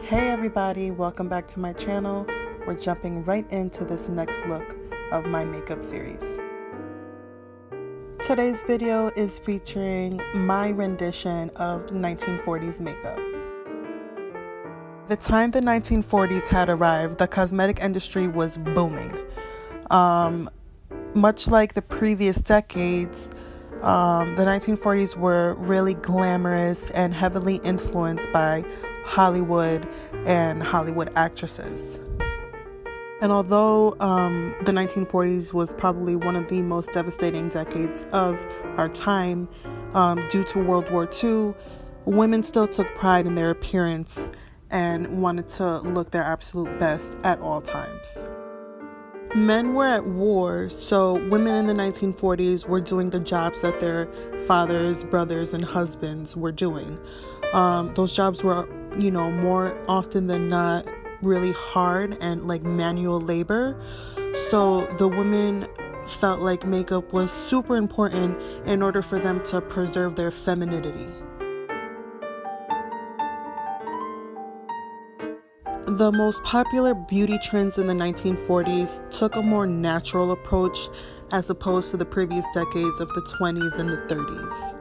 Hey everybody, welcome back to my channel. We're jumping right into this next look of my makeup series. Today's video is featuring my rendition of 1940s makeup. The time the 1940s had arrived, the cosmetic industry was booming. Much like the previous decades, the 1940s were really glamorous and heavily influenced by Hollywood and Hollywood actresses. And although the 1940s was probably one of the most devastating decades of our time due to World War II, women still took pride in their appearance and wanted to look their absolute best at all times. Men were at war, so women in the 1940s were doing the jobs that their fathers, brothers, and husbands were doing. Those jobs were, more often than not really hard and like manual labor. So the women felt like makeup was super important in order for them to preserve their femininity. The most popular beauty trends in the 1940s took a more natural approach as opposed to the previous decades of the 20s and the 30s.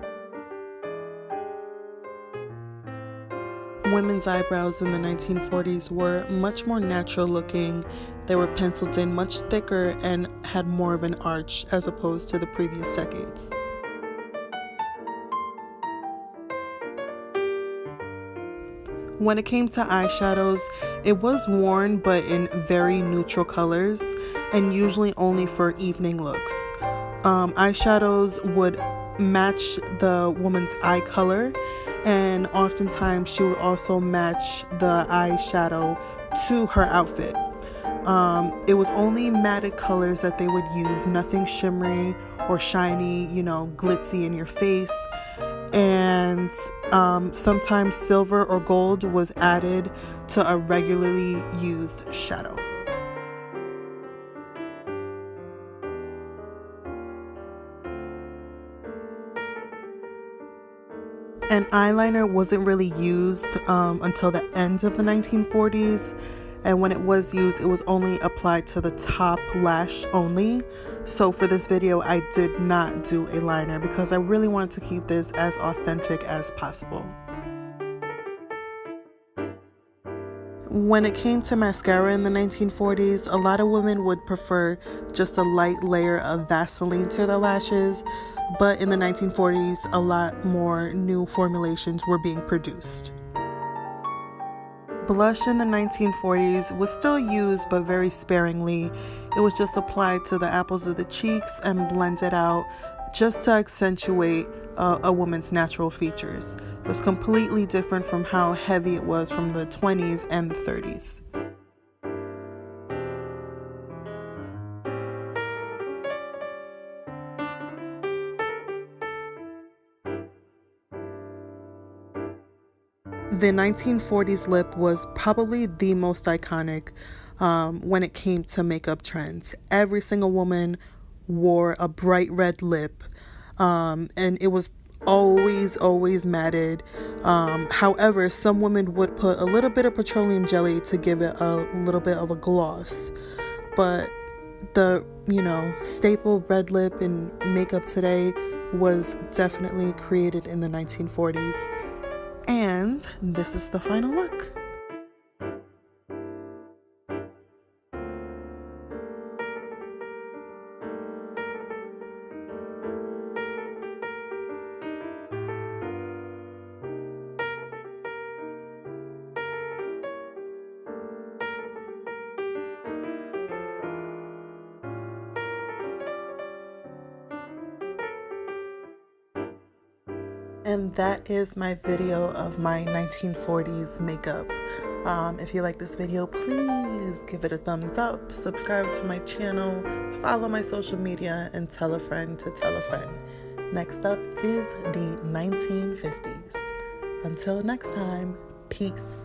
Women's eyebrows in the 1940s were much more natural looking. They were penciled in much thicker and had more of an arch as opposed to the previous decades. When it came to eyeshadows, it was worn but in very neutral colors and usually only for evening looks. Eyeshadows would match the woman's eye color, and oftentimes she would also match the eyeshadow to her outfit. It was only matted colors that they would use, nothing shimmery or shiny, glitzy in your face. And sometimes silver or gold was added to a regularly used shadow. An eyeliner wasn't really used until the end of the 1940s, and when it was used, it was only applied to the top lash only. So for this video, I did not do a liner because I really wanted to keep this as authentic as possible. When it came to mascara in the 1940s, a lot of women would prefer just a light layer of Vaseline to their lashes, but in the 1940s, a lot more new formulations were being produced. Blush in the 1940s was still used, but very sparingly. It was just applied to the apples of the cheeks and blended out just to accentuate a woman's natural features. It was completely different from how heavy it was from the 20s and the 30s. The 1940s lip was probably the most iconic when it came to makeup trends. Every single woman wore a bright red lip, and it was always matted. However, some women would put a little bit of petroleum jelly to give it a little bit of a gloss. But the, staple red lip in makeup today was definitely created in the 1940s. And this is the final look. And that is my video of my 1940s makeup. If you like this video, please give it a thumbs up, subscribe to my channel, follow my social media, and tell a friend to tell a friend. Next up is the 1950s. Until next time, peace.